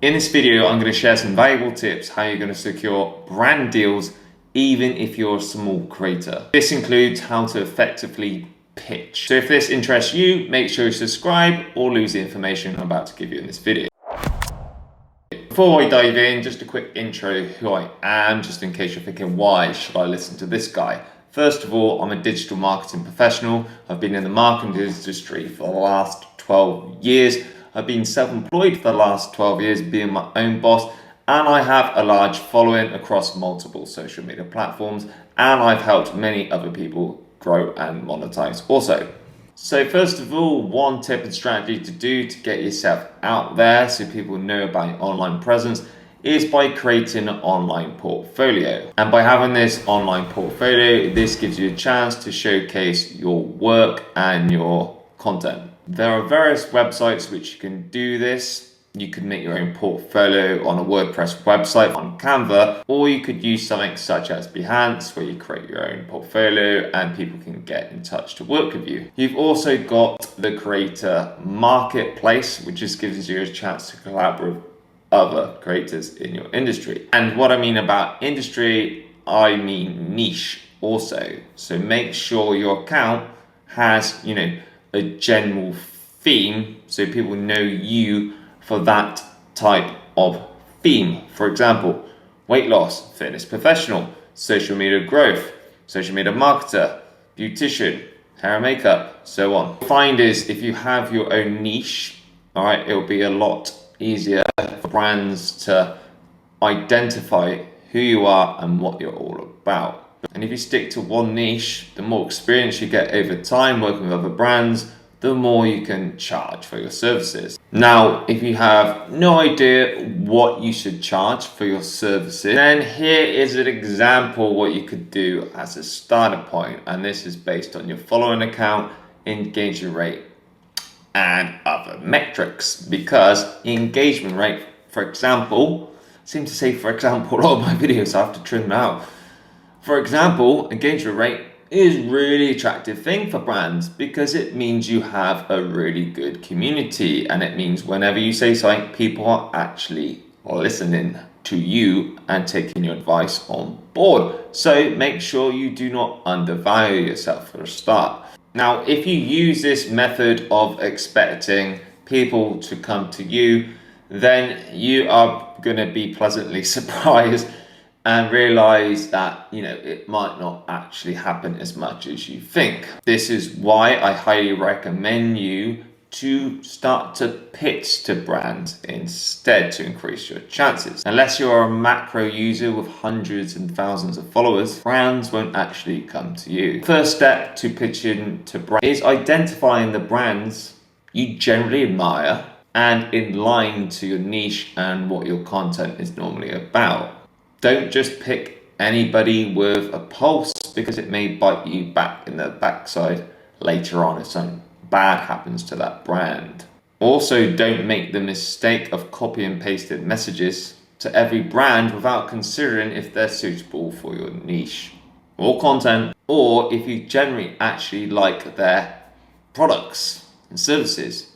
In this video, I'm going to share some valuable tips how you're going to secure brand deals even if you're a small creator. This includes how to effectively pitch. So if this interests you, make sure you subscribe or lose the information I'm about to give you in this video. Before I dive in, just a quick intro who I am, just in case you're thinking, why should I listen to this guy? First of all, I'm a digital marketing professional. I've been in the marketing industry for the last 12 years. I've been self-employed for the last 12 years, being my own boss, and I have a large following across multiple social media platforms, and I've helped many other people grow and monetize also. So first of all, one tip and strategy to do to get yourself out there so people know about your online presence is by creating an online portfolio. And by having this online portfolio, this gives you a chance to showcase your work and your content. There are various websites which you can do this. You could make your own portfolio on a WordPress website on Canva, or you could use something such as Behance, where you create your own portfolio and people can get in touch to work with you. You've also got the creator marketplace, which just gives you a chance to collaborate with other creators in your industry. And what I mean about industry, I mean niche also. So make sure your account has, a general theme so people know you for that type of theme. For example, weight loss, fitness professional, social media growth, social media marketer, beautician, hair and makeup, so on. What you'll find is if you have your own niche, all right, it'll be a lot easier for brands to identify who you are and what you're all about. And if you stick to one niche, the more experience you get over time working with other brands, the more you can charge for your services. Now, if you have no idea what you should charge for your services, then here is an example what you could do as a starter point. And this is based on your following account, engagement rate, and other metrics. Because engagement rate, for example, I seem to say for example a lot of my videos, I have to trim them out. For example, engagement rate is a really attractive thing for brands because it means you have a really good community, and it means whenever you say something, people are actually listening to you and taking your advice on board. So make sure you do not undervalue yourself for a start. Now, if you use this method of expecting people to come to you, then you are going to be pleasantly surprised and realize that, it might not actually happen as much as you think. This is why I highly recommend you to start to pitch to brands instead to increase your chances. Unless you're a macro user with hundreds and thousands of followers, brands won't actually come to you. First step to pitching to brands is identifying the brands you generally admire and in line to your niche and what your content is normally about. Don't just pick anybody with a pulse because it may bite you back in the backside later on if something bad happens to that brand. Also, don't make the mistake of copy and pasted messages to every brand without considering if they're suitable for your niche or content, or if you generally actually like their products and services.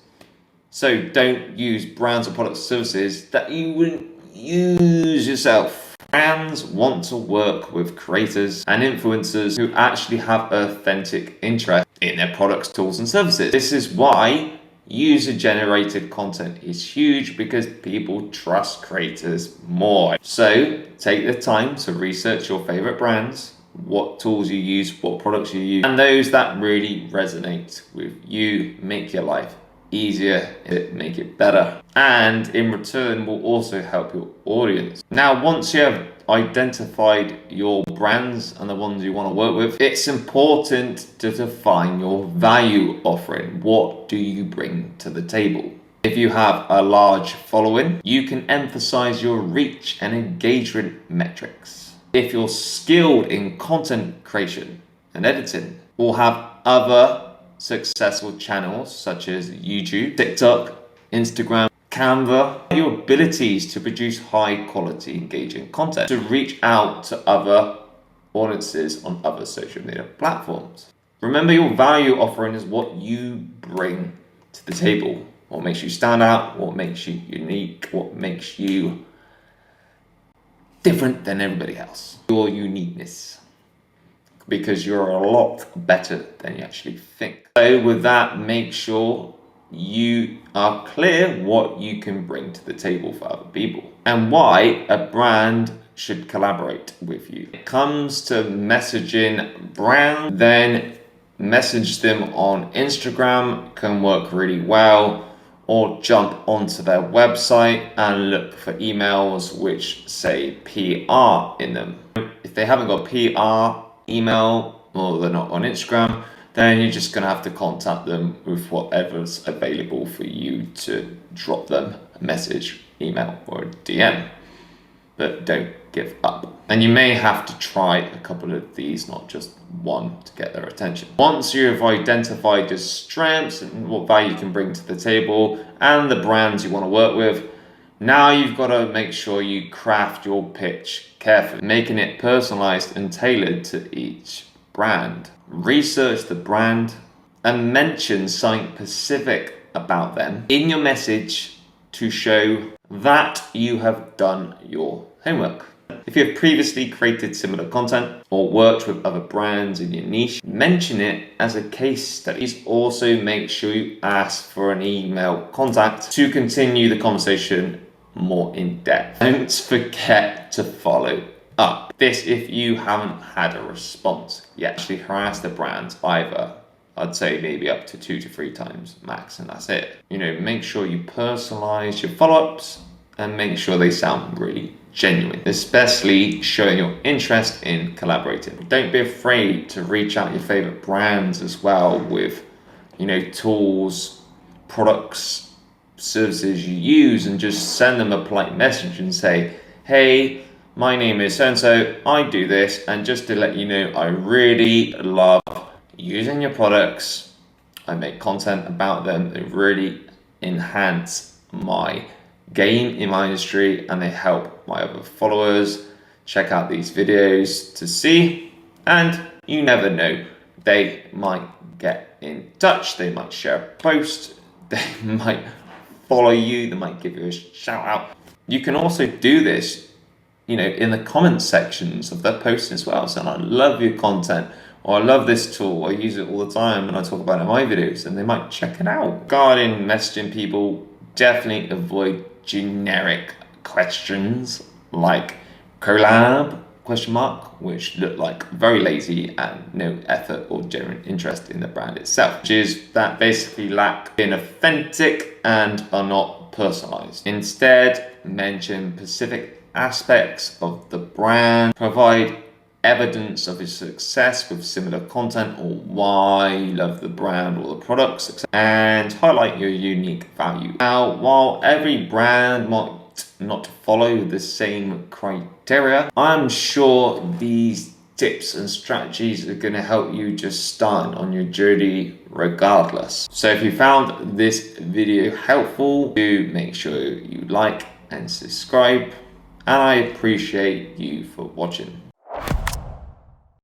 So don't use brands or products or services that you wouldn't use yourself. Brands want to work with creators and influencers who actually have authentic interest in their products, tools, and services. This is why user-generated content is huge, because people trust creators more. So take the time to research your favorite brands, what tools you use, what products you use, and those that really resonate with you. Make your life easier, make it better, and in return will also help your audience. Now, once you have identified your brands and the ones you want to work with, it's important to define your value offering. What do you bring to the table? If you have a large following, you can emphasize your reach and engagement metrics. If you're skilled in content creation and editing, or have other successful channels such as YouTube, TikTok, Instagram, Canva, your abilities to produce high quality engaging content, to reach out to other audiences on other social media platforms. Remember, your value offering is what you bring to the table. What makes you stand out? What makes you unique? What makes you different than everybody else? Your uniqueness. Because you're a lot better than you actually think. So with that, make sure you are clear what you can bring to the table for other people and why a brand should collaborate with you. When it comes to messaging brand, then message them on Instagram can work really well, or jump onto their website and look for emails which say PR in them. If they haven't got PR email or they're not on Instagram, then you're just going to have to contact them with whatever's available for you to drop them a message, email, or a DM. But don't give up. And you may have to try a couple of these, not just one, to get their attention. Once you've identified your strengths and what value you can bring to the table and the brands you want to work with, now you've got to make sure you craft your pitch carefully, making it personalized and tailored to each brand. Research the brand and mention something specific about them in your message to show that you have done your homework. If you have previously created similar content or worked with other brands in your niche, mention it as a case study. Also make sure you ask for an email contact to continue the conversation more in depth. Don't forget to follow up. This if you haven't had a response yet. Actually harass the brand either. I'd say maybe up to 2 to 3 times max, and that's it. Make sure you personalize your follow-ups and make sure they sound really genuine, especially showing your interest in collaborating. Don't be afraid to reach out your favorite brands as well with, tools, products, services you use, and just send them a polite message and say, hey, my name is so-and-so, I do this, and just to let you know, I really love using your products. I make content about them. They really enhance my game in my industry and they help my other followers check out these videos to see, and you never know, they might get in touch, they might share a post, they might follow you, they might give you a shout out. You can also do this in the comment sections of their posts as well, saying I love your content, or I love this tool, I use it all the time and I talk about it in my videos, and they might check it out. Regarding messaging people, definitely avoid generic questions like collab ? Which look like very lazy and no effort or genuine interest in the brand itself, which is that basically lack being authentic and are not personalized. Instead, mention specific aspects of the brand, provide evidence of its success with similar content or why you love the brand or the products, and highlight your unique value. Now, while every brand might not follow the same criteria, I'm sure these tips and strategies are going to help you just start on your journey regardless. So if you found this video helpful, do make sure you like and subscribe, and I appreciate you for watching.